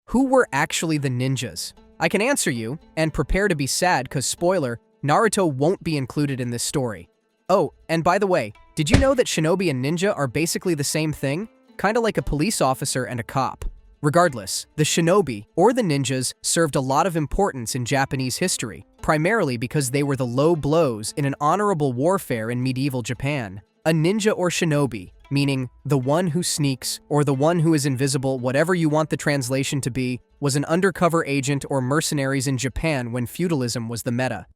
Who were actually the ninjas? I can answer you, and prepare to be sad cause spoiler, Naruto won't be included in this story. Oh, and by the way, did you know that shinobi and ninja are basically the same thing? Kinda like a police officer and a cop. Regardless, the shinobi, or the ninjas, served a lot of importance in Japanese history, primarily because they were the low blows in an honorable warfare in medieval Japan. A ninja or shinobi, meaning the one who sneaks or the one who is invisible, whatever you want the translation to be, was an undercover agent or mercenaries in Japan when feudalism was the meta.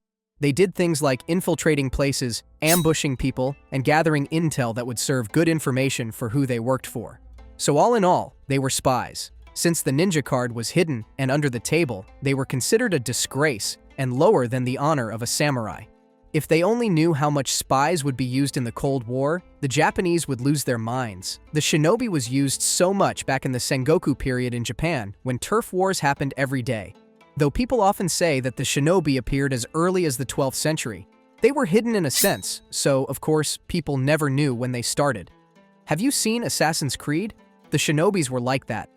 They did things like infiltrating places, ambushing people, and gathering intel that would serve good information for who they worked for. So all in all, they were spies. Since the ninja card was hidden and under the table, they were considered a disgrace and lower than the honor of a samurai. If they only knew how much spies would be used in the Cold War, the Japanese would lose their minds. The shinobi was used so much back in the Sengoku period in Japan, when turf wars happened every day. Though people often say that the shinobi appeared as early as the 12th century, they were hidden in a sense, so of course, people never knew when they started. Have you seen Assassin's Creed? The shinobis were like that.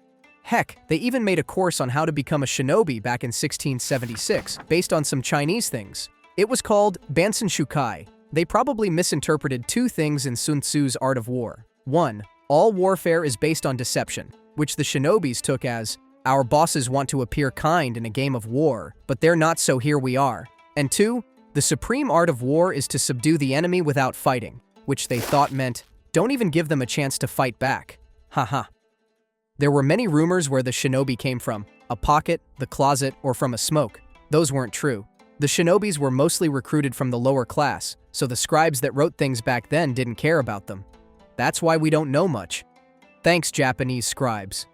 Heck, they even made a course on how to become a shinobi back in 1676, based on some Chinese things. It was called Bansen Shukai. They probably misinterpreted two things in Sun Tzu's Art of War. 1. All warfare is based on deception, which the shinobis took as, our bosses want to appear kind in a game of war, but they're not, so here we are. And 2. The supreme art of war is to subdue the enemy without fighting, which they thought meant, don't even give them a chance to fight back. Haha. There were many rumors where the shinobi came from, a pocket, the closet, or from a smoke. Those weren't true. The shinobis were mostly recruited from the lower class, so the scribes that wrote things back then didn't care about them. That's why we don't know much. Thanks, Japanese scribes.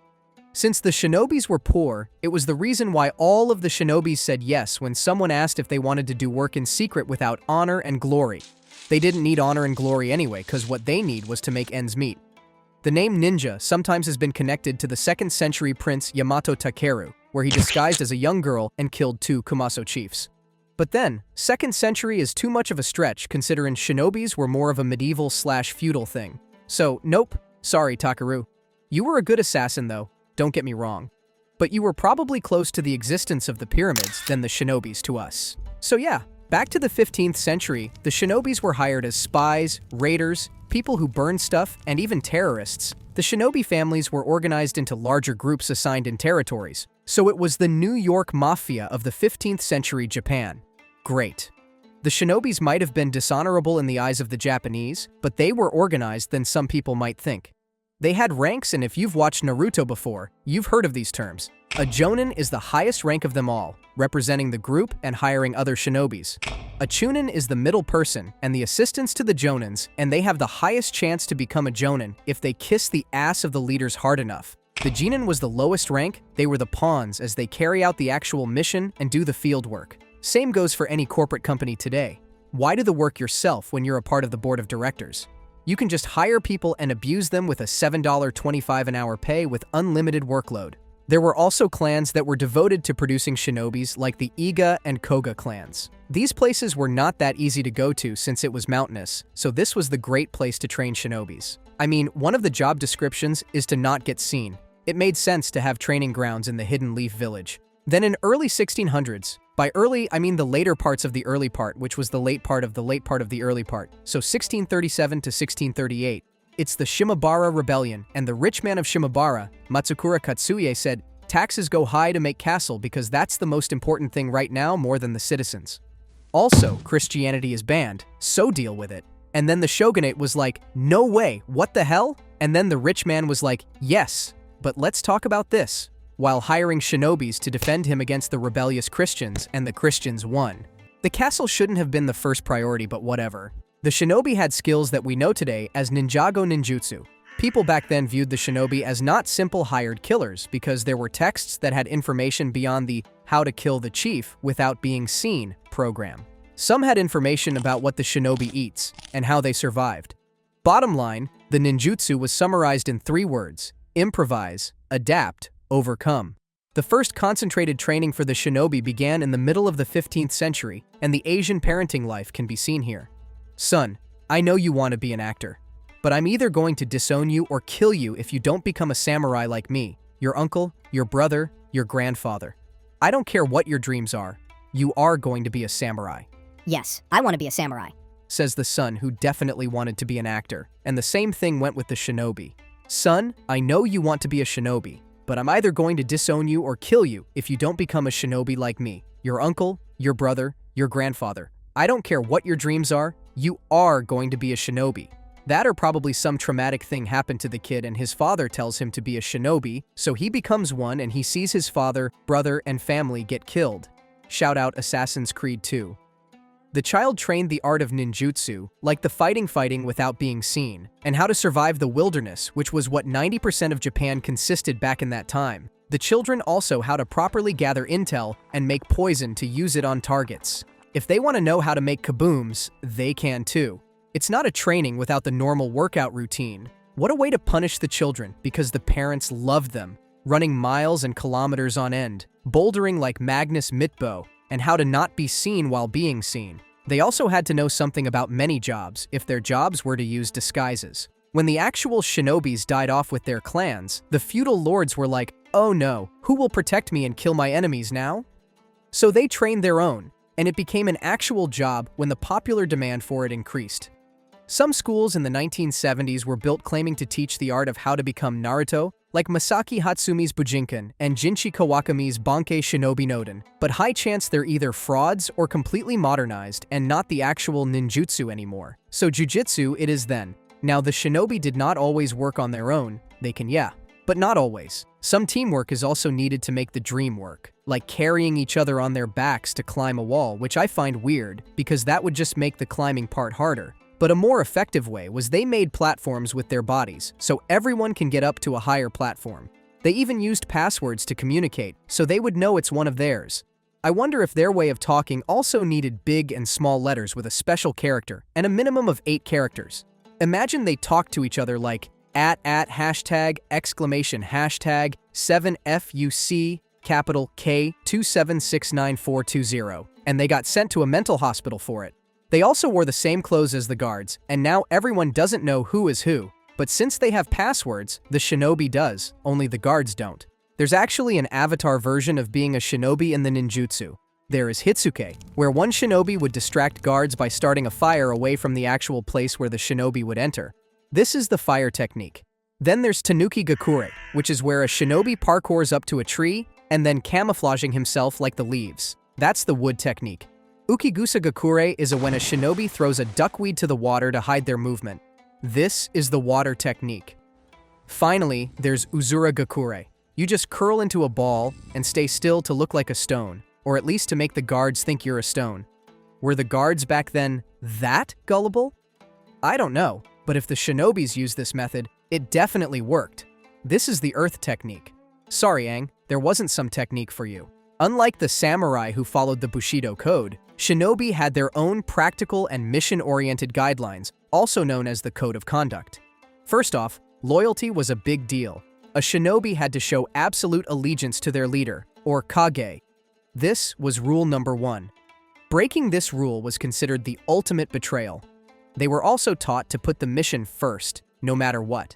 Since the shinobis were poor, it was the reason why all of the shinobis said yes when someone asked if they wanted to do work in secret without honor and glory. They didn't need honor and glory anyway, because what they need was to make ends meet. The name ninja sometimes has been connected to the 2nd century prince Yamato Takeru, where he disguised as a young girl and killed 2 Kumaso chiefs. But then, 2nd century is too much of a stretch considering shinobis were more of a medieval/feudal thing. So, nope, sorry Takeru. You were a good assassin though, don't get me wrong. But you were probably close to the existence of the pyramids than the shinobis to us. So yeah, back to the 15th century, the shinobis were hired as spies, raiders, people who burned stuff, and even terrorists. The shinobi families were organized into larger groups assigned in territories. So it was the New York Mafia of the 15th century Japan. Great. The shinobis might have been dishonorable in the eyes of the Japanese, but they were organized than some people might think. They had ranks, and if you've watched Naruto before, you've heard of these terms. A jonin is the highest rank of them all, representing the group and hiring other shinobis. A chunin is the middle person and the assistants to the jonins, and they have the highest chance to become a jonin if they kiss the ass of the leaders hard enough. The genin was the lowest rank, they were the pawns as they carry out the actual mission and do the field work. Same goes for any corporate company today. Why do the work yourself when you're a part of the board of directors? You can just hire people and abuse them with a $7.25 an hour pay with unlimited workload. There were also clans that were devoted to producing shinobis like the Iga and Koga clans. These places were not that easy to go to since it was mountainous, so this was the great place to train shinobis. I mean, one of the job descriptions is to not get seen. It made sense to have training grounds in the Hidden Leaf Village. Then in early 1600s, by early, I mean the later parts of the early part, which was the late part of the late part of the early part, so 1637 to 1638, it's the Shimabara Rebellion, and the rich man of Shimabara, Matsukura Katsuie, said, taxes go high to make castle because that's the most important thing right now more than the citizens. Also, Christianity is banned, so deal with it. And then the shogunate was like, no way, what the hell? And then the rich man was like, yes, but let's talk about this, while hiring shinobis to defend him against the rebellious Christians, and the Christians won. The castle shouldn't have been the first priority, but whatever. The shinobi had skills that we know today as ninjago ninjutsu. People back then viewed the shinobi as not simple hired killers because there were texts that had information beyond the how to kill the chief without being seen program. Some had information about what the shinobi eats and how they survived. Bottom line, the ninjutsu was summarized in 3 words: improvise, adapt, overcome. The first concentrated training for the shinobi began in the middle of the 15th century, and the Asian parenting life can be seen here. Son, I know you want to be an actor, but I'm either going to disown you or kill you if you don't become a samurai like me, your uncle, your brother, your grandfather. I don't care what your dreams are, you are going to be a samurai, Yes, I want to be a samurai. says the son, who definitely wanted to be an actor. And the same thing went with the shinobi. Son, I know you want to be a shinobi, but I'm either going to disown you or kill you if you don't become a shinobi like me. Your uncle, your brother, your grandfather. I don't care what your dreams are, you are going to be a shinobi. That or probably some traumatic thing happened to the kid and his father tells him to be a shinobi, so he becomes one and he sees his father, brother, and family get killed. Shout out Assassin's Creed 2. The child trained the art of ninjutsu, like the fighting without being seen, and how to survive the wilderness, which was what 90% of Japan consisted back in that time. The children also how to properly gather intel and make poison to use it on targets. If they want to know how to make kabooms, they can too. It's not a training without the normal workout routine. What a way to punish the children because the parents loved them, running miles and kilometers on end, bouldering like Magnus Mitbo, and how to not be seen while being seen. They also had to know something about many jobs if their jobs were to use disguises. When the actual shinobis died off with their clans, the feudal lords were like, oh no, who will protect me and kill my enemies now? So they trained their own, and it became an actual job when the popular demand for it increased. Some schools in the 1970s were built claiming to teach the art of how to become Naruto, like Masaki Hatsumi's Bujinkan and Jinchi Kawakami's Bankei Shinobi Noden, but high chance they're either frauds or completely modernized and not the actual ninjutsu anymore. So jujitsu it is then. Now the shinobi did not always work on their own, they can but not always. Some teamwork is also needed to make the dream work, like carrying each other on their backs to climb a wall, which I find weird because that would just make the climbing part harder. But a more effective way was they made platforms with their bodies, so everyone can get up to a higher platform. They even used passwords to communicate, so they would know it's one of theirs. I wonder if their way of talking also needed big and small letters with a special character, and a minimum of 8 characters. Imagine they talk to each other like @hashtag exclamation hashtag 7FUC capital K 2769420, and they got sent to a mental hospital for it. They also wore the same clothes as the guards, and now everyone doesn't know who is who. But since they have passwords, the shinobi does, only the guards don't. There's actually an avatar version of being a shinobi in the ninjutsu. There is Hitsuke, where one shinobi would distract guards by starting a fire away from the actual place where the shinobi would enter. This is the fire technique. Then there's Tanuki Gakure, which is where a shinobi parkours up to a tree and then camouflaging himself like the leaves. That's the wood technique. Ukigusa Gakure is when a shinobi throws a duckweed to the water to hide their movement. This is the water technique. Finally, there's Uzura Gakure. You just curl into a ball and stay still to look like a stone, or at least to make the guards think you're a stone. Were the guards back then that gullible? I don't know, but if the shinobis used this method, it definitely worked. This is the earth technique. Sorry, Aang, there wasn't some technique for you. Unlike the samurai who followed the Bushido code, shinobi had their own practical and mission-oriented guidelines, also known as the Code of Conduct. First off, loyalty was a big deal. A shinobi had to show absolute allegiance to their leader, or kage. This was rule number 1. Breaking this rule was considered the ultimate betrayal. They were also taught to put the mission first, no matter what.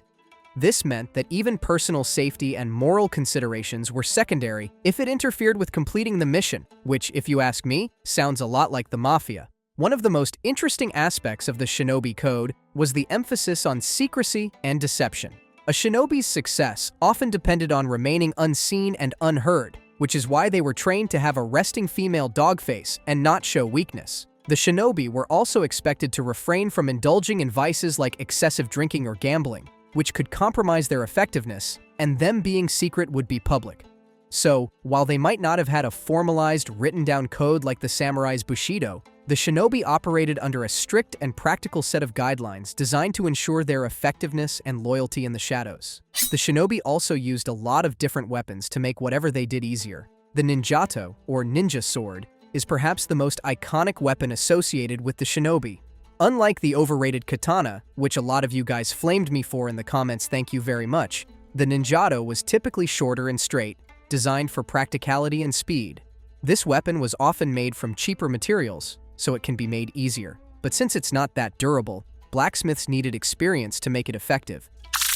This meant that even personal safety and moral considerations were secondary if it interfered with completing the mission, which, if you ask me, sounds a lot like the mafia. One of the most interesting aspects of the shinobi code was the emphasis on secrecy and deception. A shinobi's success often depended on remaining unseen and unheard, which is why they were trained to have a resting female dog face and not show weakness. The shinobi were also expected to refrain from indulging in vices like excessive drinking or gambling, which could compromise their effectiveness, and them being secret would be public. So, while they might not have had a formalized, written-down code like the samurai's Bushido, the shinobi operated under a strict and practical set of guidelines designed to ensure their effectiveness and loyalty in the shadows. The shinobi also used a lot of different weapons to make whatever they did easier. The ninjato, or ninja sword, is perhaps the most iconic weapon associated with the shinobi. Unlike the overrated katana, which a lot of you guys flamed me for in the comments, thank you very much, the ninjato was typically shorter and straight, designed for practicality and speed. This weapon was often made from cheaper materials, so it can be made easier. But since it's not that durable, blacksmiths needed experience to make it effective.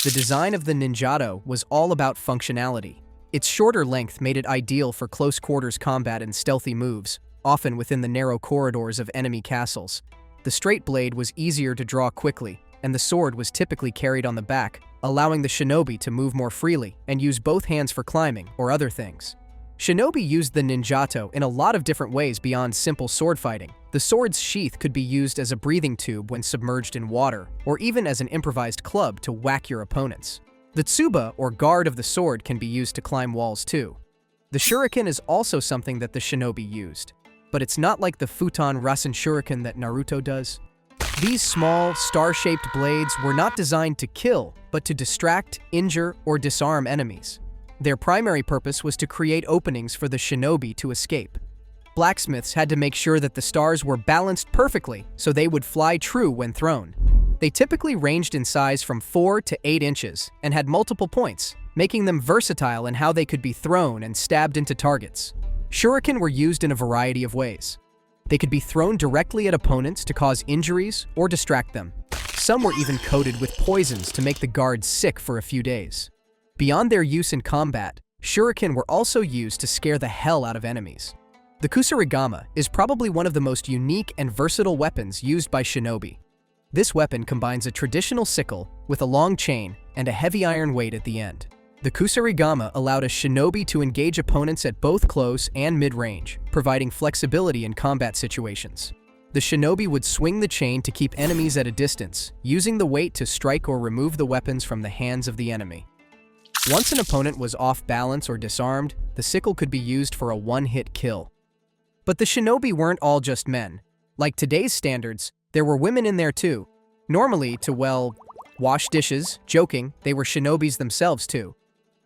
The design of the ninjato was all about functionality. Its shorter length made it ideal for close-quarters combat and stealthy moves, often within the narrow corridors of enemy castles. The straight blade was easier to draw quickly, and the sword was typically carried on the back, allowing the shinobi to move more freely and use both hands for climbing or other things. Shinobi used the ninjato in a lot of different ways beyond simple sword fighting. The sword's sheath could be used as a breathing tube when submerged in water, or even as an improvised club to whack your opponents. The tsuba, or guard of the sword, can be used to climb walls too. The shuriken is also something that the shinobi used, but it's not like the futon rasen shuriken that Naruto does. These small, star-shaped blades were not designed to kill, but to distract, injure, or disarm enemies. Their primary purpose was to create openings for the shinobi to escape. Blacksmiths had to make sure that the stars were balanced perfectly so they would fly true when thrown. They typically ranged in size from 4 to 8 inches and had multiple points, making them versatile in how they could be thrown and stabbed into targets. Shuriken were used in a variety of ways. They could be thrown directly at opponents to cause injuries or distract them. Some were even coated with poisons to make the guards sick for a few days. Beyond their use in combat, shuriken were also used to scare the hell out of enemies. The kusarigama is probably one of the most unique and versatile weapons used by shinobi. This weapon combines a traditional sickle with a long chain and a heavy iron weight at the end. The kusarigama allowed a shinobi to engage opponents at both close and mid-range, providing flexibility in combat situations. The shinobi would swing the chain to keep enemies at a distance, using the weight to strike or remove the weapons from the hands of the enemy. Once an opponent was off balance or disarmed, the sickle could be used for a one-hit kill. But the shinobi weren't all just men. Like today's standards, there were women in there too. Normally to, well, wash dishes, joking, they were shinobis themselves too.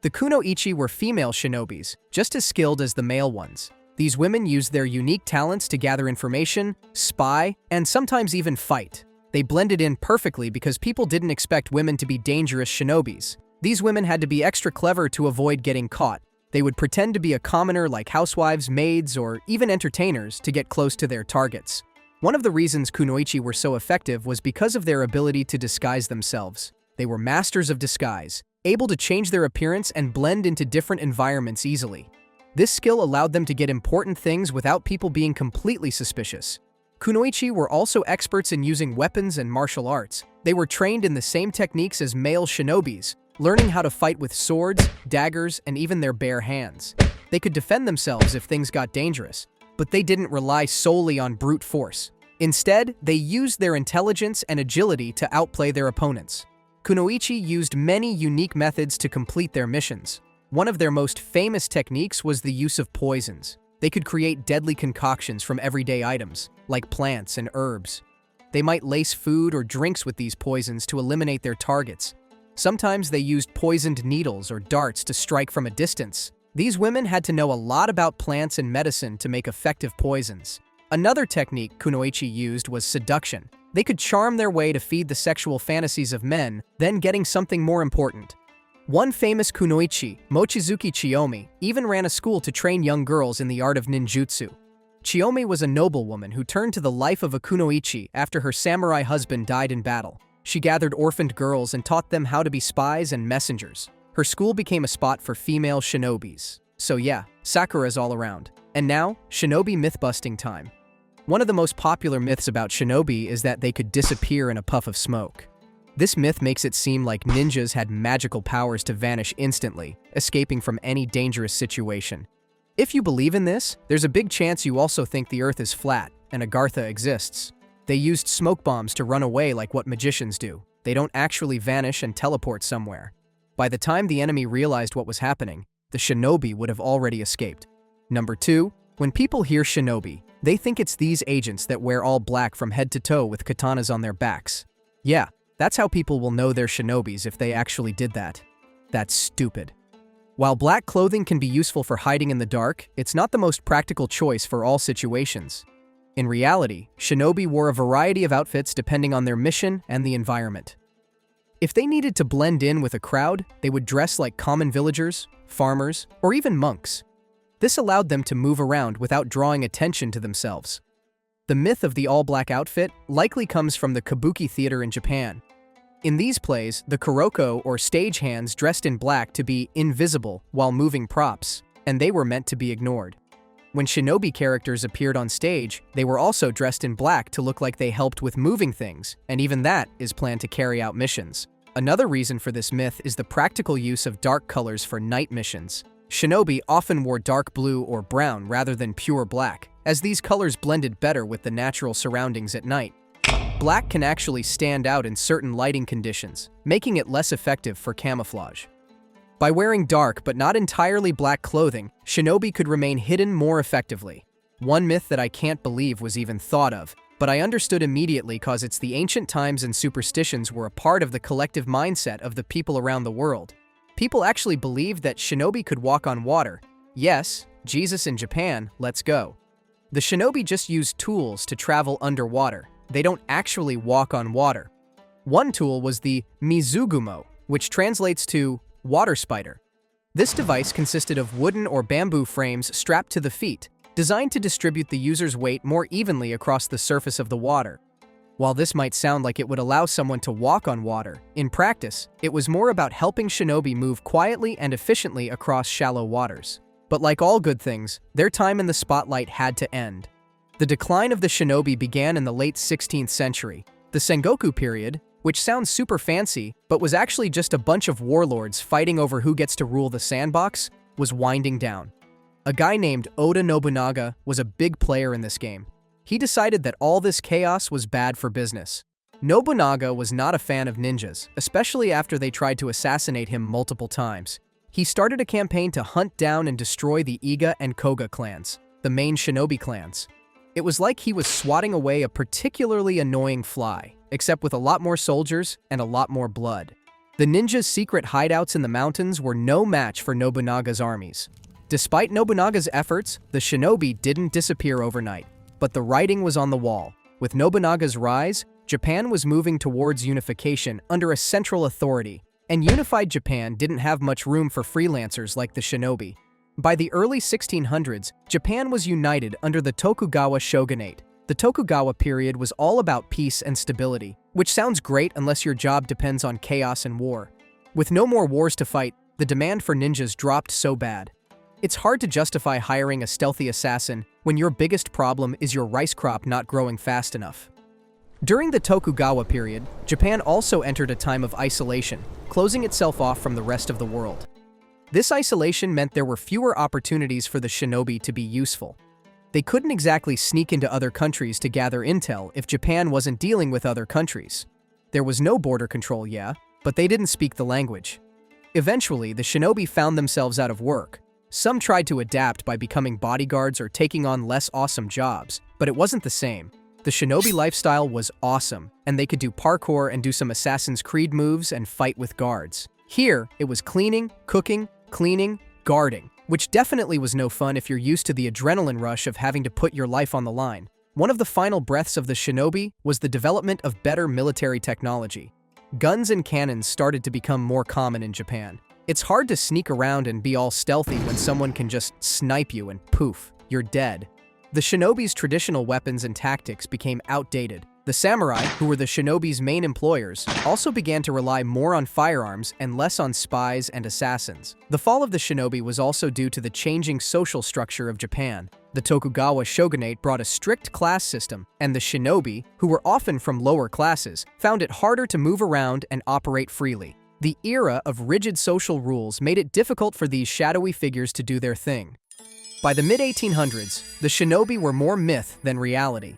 The kunoichi were female shinobis, just as skilled as the male ones. These women used their unique talents to gather information, spy, and sometimes even fight. They blended in perfectly because people didn't expect women to be dangerous shinobis. These women had to be extra clever to avoid getting caught. They would pretend to be a commoner like housewives, maids, or even entertainers to get close to their targets. One of the reasons kunoichi were so effective was because of their ability to disguise themselves. They were masters of disguise, able to change their appearance and blend into different environments easily. This skill allowed them to get important things without people being completely suspicious. Kunoichi were also experts in using weapons and martial arts. They were trained in the same techniques as male shinobis, learning how to fight with swords, daggers, and even their bare hands. They could defend themselves if things got dangerous, but they didn't rely solely on brute force. Instead, they used their intelligence and agility to outplay their opponents. Kunoichi used many unique methods to complete their missions. One of their most famous techniques was the use of poisons. They could create deadly concoctions from everyday items, like plants and herbs. They might lace food or drinks with these poisons to eliminate their targets. Sometimes they used poisoned needles or darts to strike from a distance. These women had to know a lot about plants and medicine to make effective poisons. Another technique kunoichi used was seduction. They could charm their way to feed the sexual fantasies of men, then getting something more important. One famous kunoichi, Mochizuki Chiyomi, even ran a school to train young girls in the art of ninjutsu. Chiyomi was a noblewoman who turned to the life of a kunoichi after her samurai husband died in battle. She gathered orphaned girls and taught them how to be spies and messengers. Her school became a spot for female shinobis. So yeah, Sakura's all around. And now, shinobi myth-busting time. One of the most popular myths about shinobi is that they could disappear in a puff of smoke. This myth makes it seem like ninjas had magical powers to vanish instantly, escaping from any dangerous situation. If you believe in this, there's a big chance you also think the Earth is flat and Agartha exists. They used smoke bombs to run away like what magicians do. They don't actually vanish and teleport somewhere. By the time the enemy realized what was happening, the shinobi would have already escaped. Number 2. When people hear shinobi, they think it's these agents that wear all black from head to toe with katanas on their backs. Yeah, that's how people will know they're shinobis if they actually did that. That's stupid. While black clothing can be useful for hiding in the dark, it's not the most practical choice for all situations. In reality, shinobi wore a variety of outfits depending on their mission and the environment. If they needed to blend in with a crowd, they would dress like common villagers, farmers, or even monks. This allowed them to move around without drawing attention to themselves. The myth of the all-black outfit likely comes from the kabuki theater in Japan. In these plays, the kuroko or stagehands dressed in black to be invisible while moving props, and they were meant to be ignored. When shinobi characters appeared on stage, they were also dressed in black to look like they helped with moving things, and even that is planned to carry out missions. Another reason for this myth is the practical use of dark colors for night missions. Shinobi often wore dark blue or brown rather than pure black, as these colors blended better with the natural surroundings at night. Black can actually stand out in certain lighting conditions, making it less effective for camouflage. By wearing dark but not entirely black clothing, shinobi could remain hidden more effectively. One myth that I can't believe was even thought of, but I understood immediately cause it's the ancient times and superstitions were a part of the collective mindset of the people around the world. People actually believed that shinobi could walk on water. Yes, Jesus in Japan, let's go. The shinobi just use tools to travel underwater. They don't actually walk on water. One tool was the mizugumo, which translates to water spider. This device consisted of wooden or bamboo frames strapped to the feet, designed to distribute the user's weight more evenly across the surface of the water. While this might sound like it would allow someone to walk on water, in practice, it was more about helping shinobi move quietly and efficiently across shallow waters. But like all good things, their time in the spotlight had to end. The decline of the shinobi began in the late 16th century. The Sengoku period, which sounds super fancy, but was actually just a bunch of warlords fighting over who gets to rule the sandbox, was winding down. A guy named Oda Nobunaga was a big player in this game. He decided that all this chaos was bad for business. Nobunaga was not a fan of ninjas, especially after they tried to assassinate him multiple times. He started a campaign to hunt down and destroy the Iga and Koga clans, the main shinobi clans. It was like he was swatting away a particularly annoying fly, except with a lot more soldiers and a lot more blood. The ninjas' secret hideouts in the mountains were no match for Nobunaga's armies. Despite Nobunaga's efforts, the shinobi didn't disappear overnight, but the writing was on the wall. With Nobunaga's rise, Japan was moving towards unification under a central authority, and unified Japan didn't have much room for freelancers like the shinobi. By the early 1600s, Japan was united under the Tokugawa shogunate. The Tokugawa period was all about peace and stability, which sounds great unless your job depends on chaos and war. With no more wars to fight, the demand for ninjas dropped so bad. It's hard to justify hiring a stealthy assassin when your biggest problem is your rice crop not growing fast enough. During the Tokugawa period, Japan also entered a time of isolation, closing itself off from the rest of the world. This isolation meant there were fewer opportunities for the shinobi to be useful. They couldn't exactly sneak into other countries to gather intel if Japan wasn't dealing with other countries. There was no border control, yeah, but they didn't speak the language. Eventually, the shinobi found themselves out of work. Some tried to adapt by becoming bodyguards or taking on less awesome jobs, but it wasn't the same. The shinobi lifestyle was awesome, and they could do parkour and do some Assassin's Creed moves and fight with guards. Here, it was cleaning, cooking, guarding, which definitely was no fun if you're used to the adrenaline rush of having to put your life on the line. One of the final breaths of the shinobi was the development of better military technology. Guns and cannons started to become more common in Japan. It's hard to sneak around and be all stealthy when someone can just snipe you and poof, you're dead. The shinobi's traditional weapons and tactics became outdated. The samurai, who were the shinobi's main employers, also began to rely more on firearms and less on spies and assassins. The fall of the shinobi was also due to the changing social structure of Japan. The Tokugawa shogunate brought a strict class system, and the shinobi, who were often from lower classes, found it harder to move around and operate freely. The era of rigid social rules made it difficult for these shadowy figures to do their thing. By the mid-1800s, the shinobi were more myth than reality.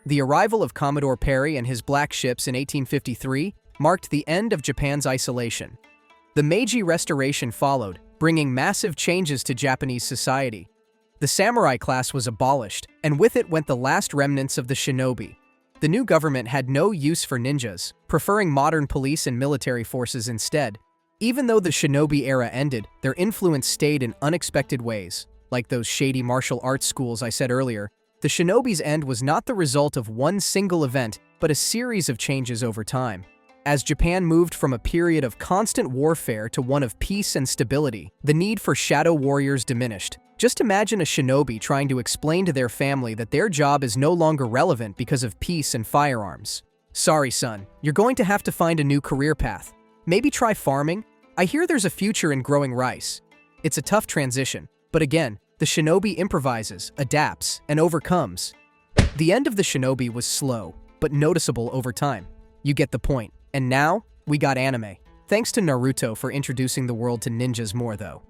The arrival of Commodore Perry and his black ships in 1853 marked the end of Japan's isolation. The Meiji Restoration followed, bringing massive changes to Japanese society. The samurai class was abolished, and with it went the last remnants of the shinobi. The new government had no use for ninjas, preferring modern police and military forces instead. Even though the shinobi era ended, their influence stayed in unexpected ways. Like those shady martial arts schools I said earlier, the shinobi's end was not the result of one single event, but a series of changes over time. As Japan moved from a period of constant warfare to one of peace and stability, the need for shadow warriors diminished. Just imagine a shinobi trying to explain to their family that their job is no longer relevant because of peace and firearms. Sorry, son. You're going to have to find a new career path. Maybe try farming? I hear there's a future in growing rice. It's a tough transition, but again, the shinobi improvises, adapts, and overcomes. The end of the shinobi was slow, but noticeable over time. You get the point. And now, we got anime. Thanks to Naruto for introducing the world to ninjas more though.